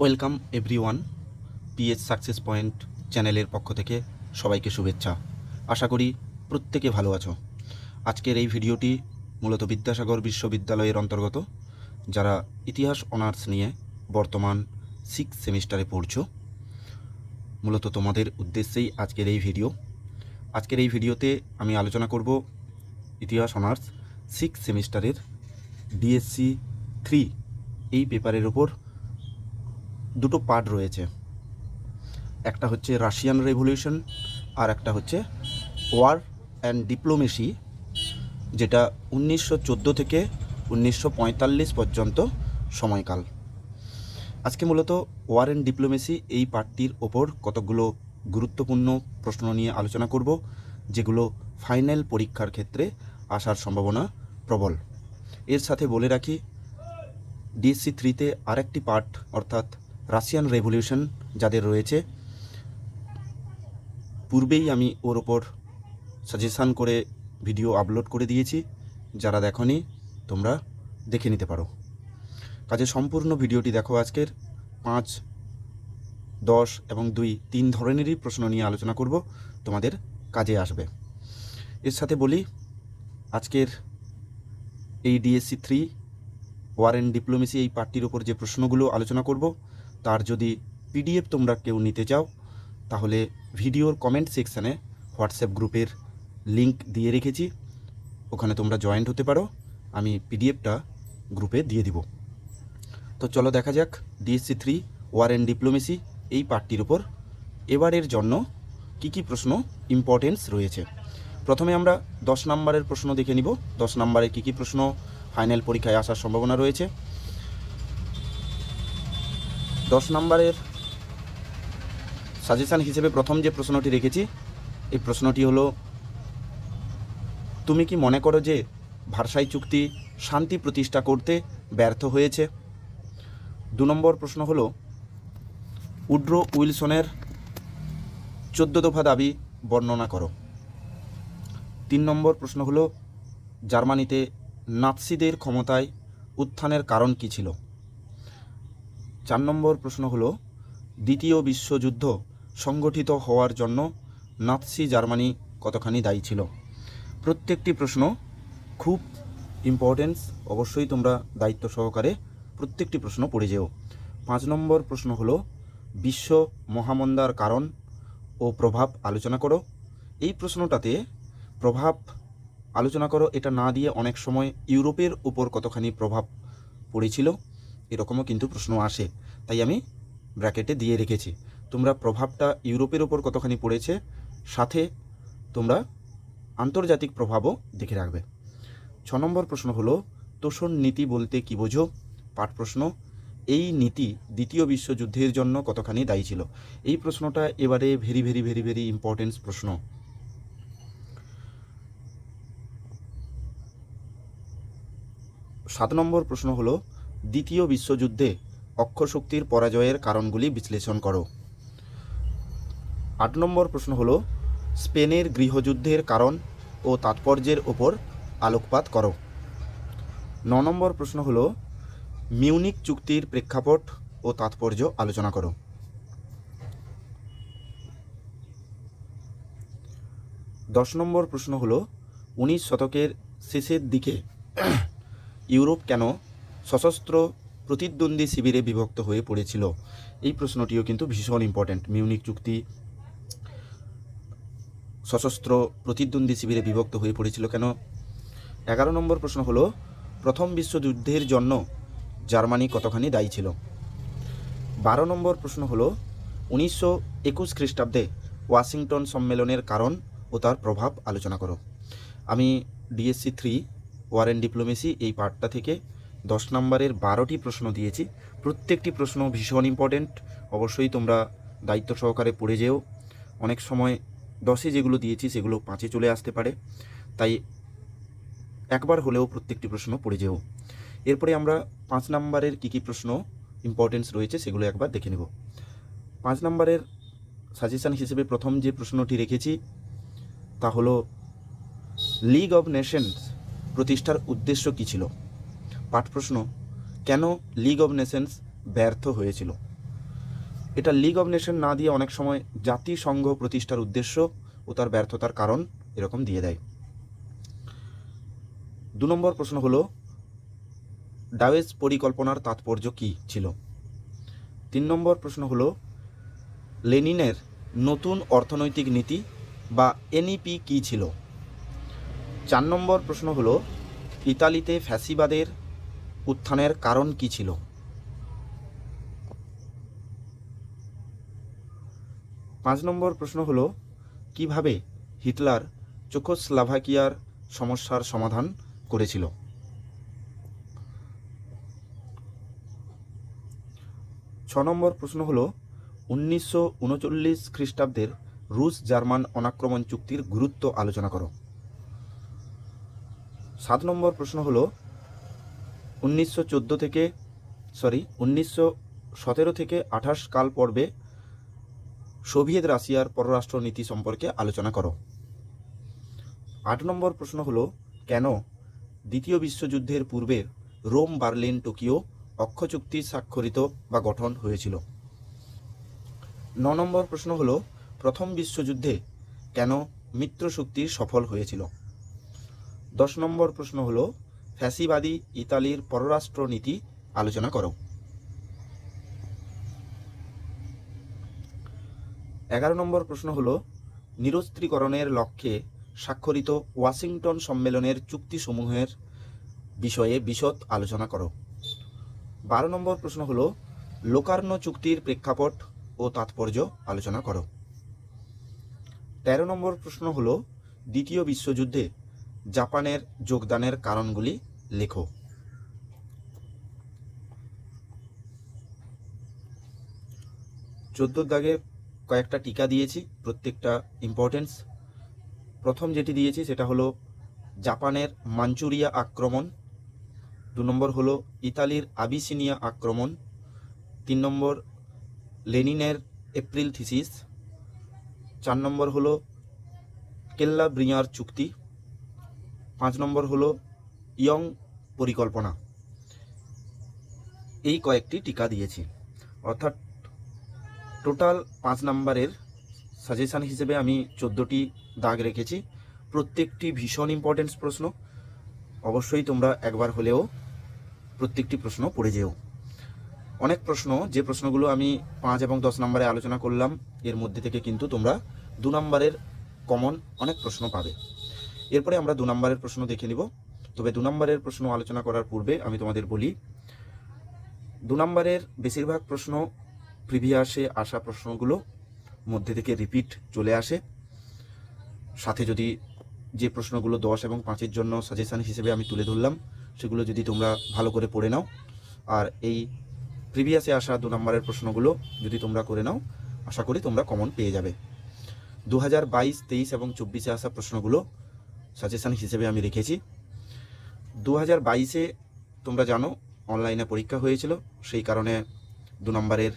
Welcome everyone. PS success point চ্যানেলের পক্ষ থেকে সবাইকে শুভেচ্ছা। আশা করি প্রত্যেকে ভালো আছো। আজকের এই ভিডিওটি মূলত বিদ্যাসাগর বিশ্ববিদ্যালয়ের অন্তর্গত যারা ইতিহাস অনার্স নিয়ে বর্তমান 6 সেমিস্টারে পড়ছো, মূলত তোমাদের উদ্দেশ্যেই আজকের এই ভিডিও। আজকের এই ভিডিওতে আমি আলোচনা করব ইতিহাস অনার্স 6 সেমিস্টারের ডিএসসি 3 এই পেপারের ওপর দুটো পার্ট রয়েছে। একটা হচ্ছে রাশিয়ান রেভলিউশন আর একটা হচ্ছে ওয়ার অ্যান্ড ডিপ্লোমেসি, যেটা 1914 থেকে 1945 পর্যন্ত সময়কাল। আজকে মূলত ওয়ার অ্যান্ড ডিপ্লোমেসি এই পার্টটির ওপর কতগুলো গুরুত্বপূর্ণ প্রশ্ন নিয়ে আলোচনা করব, যেগুলো ফাইনাল পরীক্ষার ক্ষেত্রে আসার সম্ভাবনা প্রবল। এর সাথে বলে রাখি, ডিএসসি 3তে আরেকটি পার্ট অর্থাৎ রাশিয়ান রেভলিউশন যাদের রয়েছে, পূর্বেই আমি ওর ওপর সাজেশান করে ভিডিও আপলোড করে দিয়েছি। যারা দেখোনি তোমরা দেখে নিতে পারো। কাজে সম্পূর্ণ ভিডিওটি দেখো। আজকের 5, 10 এবং 2 3 ধরনেরই প্রশ্ন নিয়ে আলোচনা করব, তোমাদের কাজে আসবে। এর সাথে বলি, আজকের এই ডিএসসি 3 ওয়ার অ্যান্ড ডিপ্লোমেসি এই পার্টটির ওপর যে প্রশ্নগুলো আলোচনা করব, তার যদি পিডিএফ তোমরা কেউ নিতে চাও, তাহলে ভিডিওর কমেন্ট সেকশানে হোয়াটসঅ্যাপ গ্রুপের লিংক দিয়ে রেখেছি, ওখানে তোমরা জয়েন্ট হতে পারো। আমি পিডিএফটা গ্রুপে দিয়ে দিব। তো চলো দেখা যাক ডিএসসি 3 ওয়ার অ্যান্ড ডিপ্লোমেসি এই পার্টটির ওপর এবারের জন্য কি কি প্রশ্ন ইম্পর্টেন্স রয়েছে। প্রথমে আমরা 10 নম্বরের প্রশ্ন দেখে নিব। 10 নম্বরে কি কি প্রশ্ন ফাইনাল পরীক্ষায় আসার সম্ভাবনা রয়েছে। 10 নম্বরের সাজেশান হিসেবে প্রথম যে প্রশ্নটি রেখেছি, এই প্রশ্নটি হলো, তুমি কি মনে করো যে ভার্সাই চুক্তি শান্তি প্রতিষ্ঠা করতে ব্যর্থ হয়েছে? 2 নম্বর প্রশ্ন হলো, উড্রো উইলসনের 14 দফা দাবি বর্ণনা করো। 3 নম্বর প্রশ্ন হলো, জার্মানিতে নাৎসিদের ক্ষমতায় উত্থানের কারণ কী ছিল? 4 নম্বর প্রশ্ন হলো, দ্বিতীয় বিশ্বযুদ্ধ সংগঠিত হওয়ার জন্য নাৎসি জার্মানি কতখানি দায়ী ছিল? প্রত্যেকটি প্রশ্ন খুব ইম্পর্টেন্স, অবশ্যই তোমরা দায়িত্ব সহকারে প্রত্যেকটি প্রশ্ন পড়ে যেও। 5 নম্বর প্রশ্ন হলো, বিশ্ব মহামন্দার কারণ ও প্রভাব আলোচনা করো। এই প্রশ্নটাতে প্রভাব আলোচনা করো এটা না দিয়ে অনেক সময় ইউরোপের উপর কতখানি প্রভাব পড়েছিল এরকমও কিন্তু প্রশ্ন আসে, তাই আমি ব্র্যাকেটে দিয়ে রেখেছি। তোমরা প্রভাবটা ইউরোপের উপর কতখানি পড়েছে, সাথে তোমরা আন্তর্জাতিক প্রভাবও দেখে রাখবে। 6 নম্বর প্রশ্ন হলো, তোষণ নীতি বলতে কী বোঝো? পাঠ প্রশ্ন। এই নীতি দ্বিতীয় বিশ্বযুদ্ধের জন্য কতখানি দায়ী ছিল? এই প্রশ্নটা এবারে very very very very importance প্রশ্ন। 7 নম্বর প্রশ্ন হলো, দ্বিতীয় বিশ্বযুদ্ধে অক্ষশক্তির পরাজয়ের কারণগুলি বিশ্লেষণ করো। 8 নম্বর প্রশ্ন হলো, স্পেনের গৃহযুদ্ধের কারণ ও তাৎপর্যের ওপর আলোকপাত করো। 9 নম্বর প্রশ্ন হলো, মিউনিক চুক্তির প্রেক্ষাপট ও তাৎপর্য আলোচনা করো। 10 নম্বর প্রশ্ন হলো, 19 শতকের শেষের দিকে ইউরোপ কেন সশস্ত্র প্রতিদ্বন্দ্বী শিবিরে বিভক্ত হয়ে পড়েছিল? এই প্রশ্নটিও কিন্তু ভীষণ ইম্পর্ট্যান্ট। মিউনিক চুক্তি, সশস্ত্র প্রতিদ্বন্দ্বী শিবিরে বিভক্ত হয়ে পড়েছিল কেন? 11 নম্বর প্রশ্ন হলো, প্রথম বিশ্বযুদ্ধের জন্য জার্মানি কতখানি দায়ী ছিল? 12 নম্বর প্রশ্ন হলো, 1921 খ্রিস্টাব্দে ওয়াশিংটন সম্মেলনের কারণ ও তার প্রভাব আলোচনা করো। আমি ডিএসসি 3 ওয়ার অ্যান্ড ডিপ্লোমেসি এই পার্টটা থেকে 10 নম্বরের 12টি প্রশ্ন দিয়েছি। প্রত্যেকটি প্রশ্ন ভীষণ ইম্পর্টেন্ট, অবশ্যই তোমরা দায়িত্ব সহকারে পড়ে যেও। অনেক সময় 10-এ যেগুলো দিয়েছি সেগুলো 5-এ চলে আসতে পারে, তাই একবার হলেও প্রত্যেকটি প্রশ্ন পড়ে যেও। এরপরে আমরা 5 নম্বরের কী কী প্রশ্ন ইম্পর্টেন্স রয়েছে সেগুলো একবার দেখে নেব। 5 নম্বরের সাজেশান হিসেবে প্রথম যে প্রশ্নটি রেখেছি তা হলো, লিগ অব নেশনস প্রতিষ্ঠার উদ্দেশ্য কী ছিল? পাঠ প্রশ্ন, কেন লিগ অব নেশনস ব্যর্থ হয়েছিল? এটা লিগ অব নেশন না দিয়ে অনেক সময় জাতিসংঘ প্রতিষ্ঠার উদ্দেশ্য ও তার ব্যর্থতার কারণ এরকম দিয়ে দেয়। 2 নম্বর প্রশ্ন হলো ডাওয়েস পরিকল্পনার তাৎপর্য কী ছিল। 3 নম্বর প্রশ্ন হলো লেনিনের নতুন অর্থনৈতিক নীতি বা এনইপি কী ছিল। 4 নম্বর প্রশ্ন হলো ইতালিতে ফ্যাসিবাদের উত্থানের কারণ কী ছিল। 5 নম্বর প্রশ্ন হলো কিভাবে হিটলার চেকোস্লোভাকিয়ার সমস্যার সমাধান করেছিল। 6 নম্বর প্রশ্ন হলো 1939 খ্রিস্টাব্দের রুশ জার্মান অনাক্রমণ চুক্তির গুরুত্ব আলোচনা করো। 7 নম্বর প্রশ্ন হলো 1917 থেকে 28 কাল পর্বে সোভিয়েত রাশিয়ার পররাষ্ট্র নীতি সম্পর্কে আলোচনা করো। 8 নম্বর প্রশ্ন হলো কেন দ্বিতীয় বিশ্বযুদ্ধের পূর্বে রোম, বার্লিন, টোকিও অক্ষ চুক্তি স্বাক্ষরিত বা গঠন হয়েছিল। 9 নম্বর প্রশ্ন হলো প্রথম বিশ্বযুদ্ধে কেন মিত্রশক্তি সফল হয়েছিল। 10 নম্বর প্রশ্ন হলো ফ্যাসিবাদী ইতালির পররাষ্ট্র নীতি আলোচনা করো। 11 নম্বর প্রশ্ন হলো নিরস্ত্রীকরণের লক্ষ্যে স্বাক্ষরিত ওয়াশিংটন সম্মেলনের চুক্তিসমূহের বিষয়ে বিশদ আলোচনা করো। 12 নম্বর প্রশ্ন হলো লোকার্নো চুক্তির প্রেক্ষাপট ও তাৎপর্য আলোচনা করো। 13 নম্বর প্রশ্ন হলো দ্বিতীয় বিশ্বযুদ্ধে জাপানের যোগদানের কারণগুলি লেখো। 14 দাগে কয়েকটা টিকা দিয়েছি, প্রত্যেকটা ইম্পর্টেন্স। প্রথম যেটি দিয়েছি সেটা হলো জাপানের মাঞ্চুরিয়া আক্রমণ। 2 নম্বর হলো ইতালির আবিসিনিয়া আক্রমণ। 3 নম্বর লেনিনের এপ্রিল থিসিস। 4 নম্বর হলো কেল্লাব্রিয়ার চুক্তি। 5 নম্বর হলো ইয়ং পরিকল্পনা। এই কয়েকটি টিকা দিয়েছি, অর্থাৎ টোটাল 5 নম্বরের সাজেশান হিসেবে আমি 14টি দাগ রেখেছি। প্রত্যেকটি ভীষণ ইম্পর্টেন্স প্রশ্ন, অবশ্যই তোমরা একবার হলেও প্রত্যেকটি প্রশ্ন পড়ে যেও। অনেক প্রশ্ন, যে প্রশ্নগুলো আমি 5 এবং 10 নম্বরে আলোচনা করলাম, এর মধ্যে থেকে কিন্তু তোমরা 2 নম্বরের কমন অনেক প্রশ্ন পাবে। এরপরে আমরা 2 নম্বরের প্রশ্ন দেখে নিব। তবে 2 নম্বরের প্রশ্ন আলোচনা করার পূর্বে আমি তোমাদের বলি 2 নম্বরের বেশিরভাগ প্রশ্ন প্রিভিয়াসে আসা প্রশ্নগুলো মধ্যে থেকে রিপিট চলে আসে। সাথে যদি যে প্রশ্নগুলো 10 এবং 5-এর জন্য সাজেশান হিসেবে আমি তুলে ধরলাম, সেগুলো যদি তোমরা ভালো করে পড়ে নাও, আর এই প্রিভিয়াসে আসা 2 নম্বরের প্রশ্নগুলো যদি তোমরা করে নাও, আশা করি তোমরা কমন পেয়ে যাবে। 2022, 23 এবং 24-এ আসা প্রশ্নগুলো সাজেশান হিসেবে আমি রেখেছি। 2022-এ তোমরা জানো অনলাইনে পরীক্ষা হয়েছিল, সেই কারণে 2 নম্বরের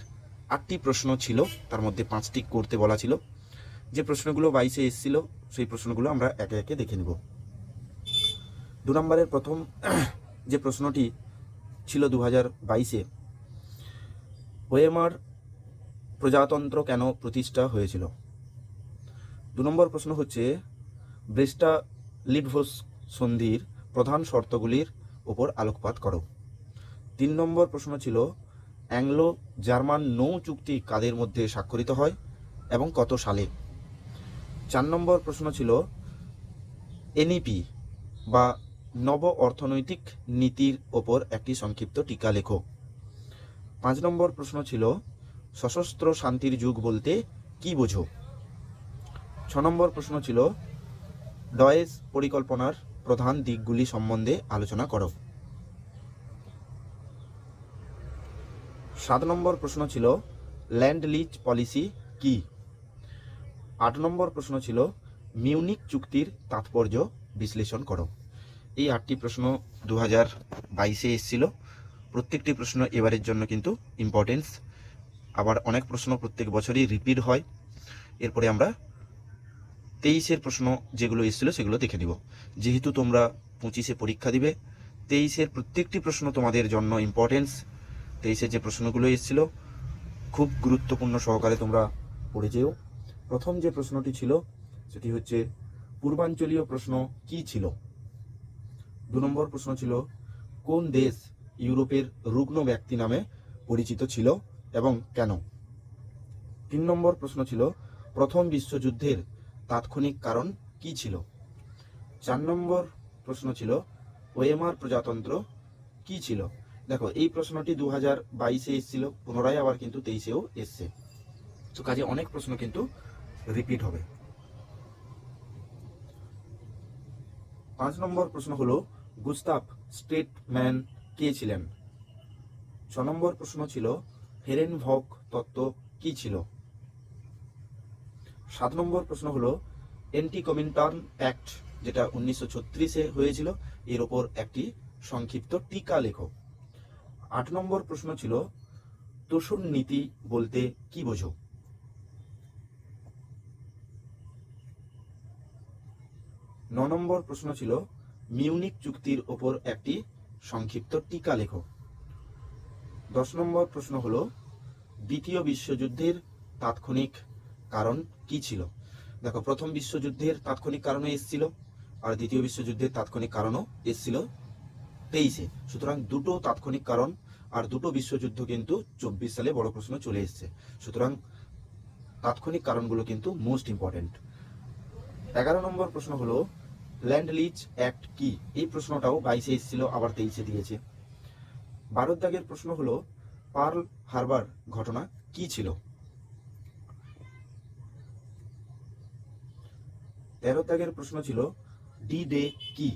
8টি প্রশ্ন ছিল, তার মধ্যে 5টি করতে বলা ছিল। যে প্রশ্নগুলো 22-এ এসেছিল সেই প্রশ্নগুলো আমরা একে একে দেখে নেব। 2 নম্বরের প্রথম যে প্রশ্নটি ছিল 2022-এ, ওয়েমার প্রজাতন্ত্র কেন প্রতিষ্ঠা হয়েছিল। 2 নম্বর প্রশ্ন হচ্ছে ব্রেস্টা লিটভস সন্ধির প্রধান শর্তগুলির উপর আলোকপাত করো। 3 নম্বর প্রশ্ন ছিল অ্যাংলো জার্মান নৌ চুক্তি কাদের মধ্যে স্বাক্ষরিত হয় এবং কত সালে। 4 নম্বর প্রশ্ন ছিল এনইপি বা নব অর্থনৈতিক নীতির ওপর একটি সংক্ষিপ্ত টিকা লেখো। 5 নম্বর প্রশ্ন ছিল সশস্ত্র শান্তির যুগ বলতে কি বোঝো। 6 নম্বর প্রশ্ন ছিল ডয়েস পরিকল্পনার প্রধান দিকগুলি সম্বন্ধে আলোচনা করো। 7 নম্বর প্রশ্ন ছিল ল্যান্ড লিজ পলিসি কি। 8 নম্বর প্রশ্ন ছিল মিউনিক চুক্তির তাৎপর্য বিশ্লেষণ করো। এই 8টি প্রশ্ন 2022-এ এসেছিল। প্রত্যেকটি প্রশ্ন এবারের জন্য কিন্তু ইম্পর্টেন্স, আবার অনেক প্রশ্ন প্রত্যেক বছরই রিপিট হয়। এরপরে আমরা 23-এর প্রশ্ন যেগুলো এসেছিলো সেগুলো দেখে নিব। যেহেতু তোমরা 25-এ পরীক্ষা দিবে, 23-এর প্রত্যেকটি প্রশ্ন তোমাদের জন্য ইম্পর্টেন্স। 23-এর যে প্রশ্নগুলো এসেছিলো খুব গুরুত্বপূর্ণ সহকারে তোমরা পড়ে যেও। প্রথম যে প্রশ্নটি ছিল সেটি হচ্ছে পূর্বাঞ্চলীয় প্রশ্ন কি ছিল। 2 নম্বর প্রশ্ন ছিল কোন দেশ ইউরোপের রুগ্ন ব্যক্তি নামে পরিচিত ছিল এবং কেন। 3 নম্বর প্রশ্ন ছিল প্রথম বিশ্বযুদ্ধের তাৎক্ষণিক কারণ কি ছিল। 4 নম্বর প্রশ্ন ছিল ওয়েমার প্রজাতন্ত্র কি ছিল। দেখো এই প্রশ্নটি 2022-এ এসেছিল, পুনরায় আবার কিন্তু 23-এও এসছে, তো কাজে অনেক প্রশ্ন কিন্তু রিপিট হবে। 5 নম্বর প্রশ্ন হলো গুস্তাভ স্ট্রেটম্যান কে ছিলেন। 6 নম্বর প্রশ্ন ছিল হেরেনভক তত্ত্ব কি ছিল। 7 নম্বর প্রশ্ন হলো অ্যান্টি কমিনটার্ন অ্যাক্ট যেটা 1936-এ হয়েছিল, এর ওপর একটি সংক্ষিপ্ত টিকা লেখো। 8 নম্বর প্রশ্ন ছিল তোষণ নীতি বলতে কি বোঝো। 9 নম্বর প্রশ্ন ছিল মিউনিক চুক্তির ওপর একটি সংক্ষিপ্ত টিকা লেখো। 10 নম্বর প্রশ্ন হলো দ্বিতীয় বিশ্বযুদ্ধের তাৎক্ষণিক কারণ কি ছিল। দেখো প্রথম বিশ্বযুদ্ধের তাৎক্ষণিক কারণও এসেছিল আর দ্বিতীয় বিশ্বযুদ্ধের তাৎক্ষণিক কারণও এসেছিল 23-এ, সুতরাং দুটো তাৎক্ষণিক কারণ আর দুটো বিশ্বযুদ্ধ কিন্তু 24 সালে বড় প্রশ্ন চলে এসছে, সুতরাং তাৎক্ষণিক কারণগুলো কিন্তু মোস্ট ইম্পর্টেন্ট। 11 নম্বর প্রশ্ন হলো ল্যান্ড লিজ অ্যাক্ট কি। এই প্রশ্নটাও 22-এ এসেছিল, আবার 23-এ দিয়েছে। 12 দাগের প্রশ্ন হলো পার্ল হারবার ঘটনা কি ছিল। 13 দাগের প্রশ্ন ছিল ডি ডে কি।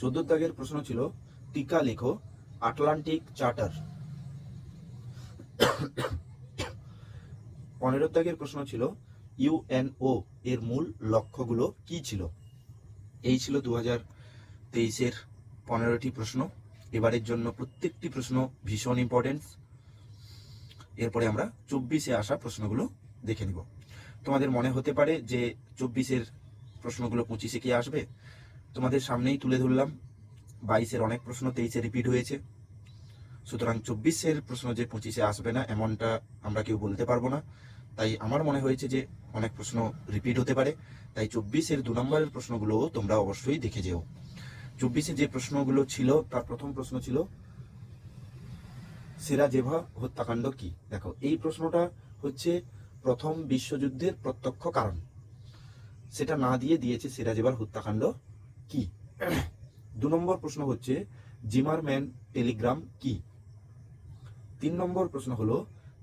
14 দাগের প্রশ্ন ছিল টিকা লেখো আটলান্টিক চার্টার। 15 দাগের প্রশ্ন ছিল ইউএনও এর মূল লক্ষ্যগুলো কি ছিল। এই ছিল 2023-এর 15টি প্রশ্ন। এবারের জন্য প্রত্যেকটি প্রশ্ন ভীষণ ইম্পর্টেন্ট। এরপরে আমরা 24-এ আসা প্রশ্নগুলো দেখে নিব। তোমাদের মনে হতে পারে যে 24-এর প্রশ্নগুলো 25-এ কি আসবে, তোমাদের সামনেই তুলে ধরলাম 22-এর অনেক প্রশ্ন 23-এ রিপিট হয়েছে, সুতরাং 24-এর প্রশ্ন যে 25-এ আসবে না এমনটা আমরা কেউ বলতে পারবো না। তাই আমার মনে হয়েছে যে অনেক প্রশ্ন রিপিট হতে পারে, তাই 24-এর 2 নম্বরের প্রশ্নগুলোও তোমরা অবশ্যই দেখে যেও। 24-এ যে প্রশ্নগুলো ছিল তার প্রথম প্রশ্ন ছিল সেরাজেভা হত্যাকাণ্ড কি। দেখো এই প্রশ্নটা হচ্ছে প্রথম বিশ্বযুদ্ধের প্রত্যক্ষ কারণ, সেটা না দিয়ে দিয়েছে সেরাজেভার হত্যাকাণ্ড কি। 2 নম্বর প্রশ্ন হচ্ছে জিমারম্যান টেলিগ্রাম কি। 3 নম্বর প্রশ্ন হলো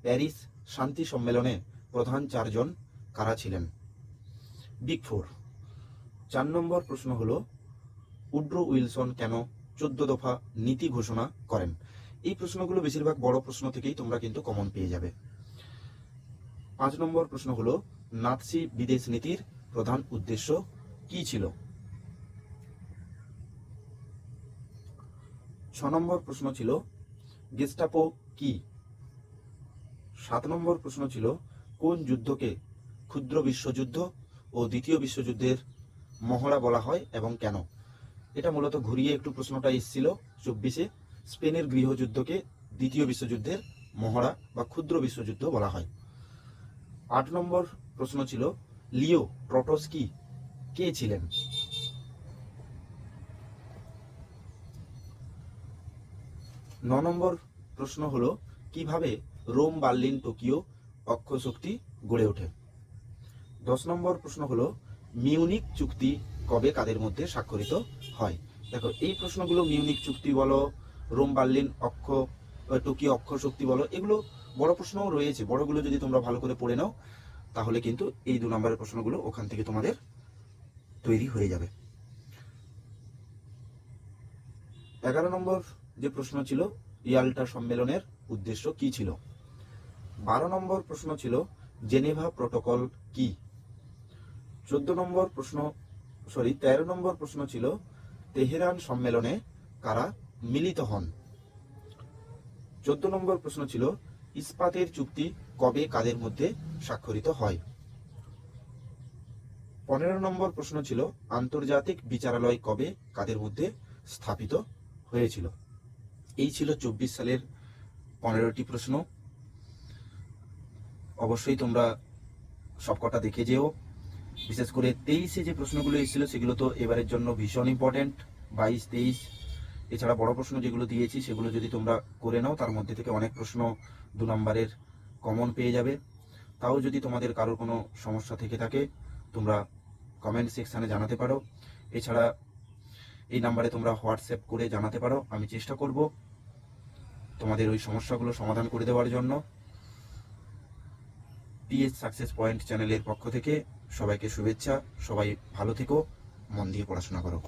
প্যারিস শান্তি সম্মেলনে প্রধান 4 জন কারা ছিলেন, বিগ ফোর। 4 নম্বর প্রশ্ন হলো উড্রো উইলসন কেন 14 দফা নীতি ঘোষণা করেন। এই প্রশ্নগুলো বেশিরভাগ বড় প্রশ্ন থেকেই তোমরা কিন্তু কমন পেয়ে যাবে। 5 নম্বর প্রশ্ন হলো নাৎসি বিদেশ নীতির প্রধান উদ্দেশ্য কি ছিল। 6 নম্বর প্রশ্ন ছিল গেস্টাপো কি। 7 নম্বর প্রশ্ন ছিল কোন যুদ্ধকে ক্ষুদ্র বিশ্বযুদ্ধ ও দ্বিতীয় বিশ্বযুদ্ধের মহড়া বলা হয় এবং কেন। এটা মূলত ঘুরিয়ে একটু প্রশ্নটা এসেছিল 24-এ। স্পেনের গৃহযুদ্ধকে দ্বিতীয় বিশ্বযুদ্ধের মহড়া বা ক্ষুদ্র বিশ্বযুদ্ধ বলা হয়। 8 নম্বর প্রশ্ন ছিল লিও ট্রটস্কি কে ছিলেন। 9 নম্বর প্রশ্ন হলো কিভাবে রোম বার্লিন টোকিও অক্ষশক্তি গড়ে ওঠে। 10 নম্বর প্রশ্ন হলো মিউনিক চুক্তি কবে কাদের মধ্যে স্বাক্ষরিত হয়। দেখো এই প্রশ্নগুলো মিউনিক চুক্তি বলো, রোম বার্লিন টোকিও অক্ষশক্তি বলো, এগুলো বড় প্রশ্নও রয়েছে। বড়গুলো যদি তোমরা ভালো করে পড়ে নাও তাহলে কিন্তু এই 2 নম্বরের প্রশ্নগুলো ওখান থেকে তোমাদের তৈরি হয়ে যাবে। 11 নম্বর যে প্রশ্ন ছিল ইয়াল্টা সম্মেলনের উদ্দেশ্য কি ছিল। 12 নম্বর প্রশ্ন ছিল জেনেভা প্রোটোকল কি। 13 নম্বর প্রশ্ন ছিল তেহরান সম্মেলনে কারা মিলিত হন। 14 নম্বর প্রশ্ন ছিল ইস্পাতের চুক্তি কবে কাদের মধ্যে স্বাক্ষরিত হয়। 15 নম্বর প্রশ্ন ছিল আন্তর্জাতিক বিচারালয় কবে কাদের মধ্যে স্থাপিত হয়েছিল। এই ছিল 24 সালের 15টি প্রশ্ন। অবশ্যই তোমরা সবকটা দেখে যেও। বিশেষ করে 23-এ যে প্রশ্নগুলো এসেছিলো সেগুলো তো এবারের জন্য ভীষণ ইম্পর্ট্যান্ট। 22, 23 এছাড়া বড় প্রশ্ন যেগুলো দিয়েছি সেগুলো যদি তোমরা করে নাও, তার মধ্যে থেকে অনেক প্রশ্ন 2 নম্বরের কমন পেয়ে যাবে। তাও যদি তোমাদের কারোর কোনো সমস্যা থেকে থাকে তোমরা কমেন্ট সেকশানে জানাতে পারো। এছাড়া এই নাম্বারে তোমরা হোয়াটসঅ্যাপ করে জানাতে পারো, আমি চেষ্টা করব তোমাদের ওই সমস্যাগুলো সমাধান করে দেওয়ার জন্য। পিএস সাকসেস পয়েন্ট চ্যানেলের পক্ষ থেকে সবাইকে শুভেচ্ছা। সবাই ভালো থেকো, মন দিয়ে পড়াশোনা করো।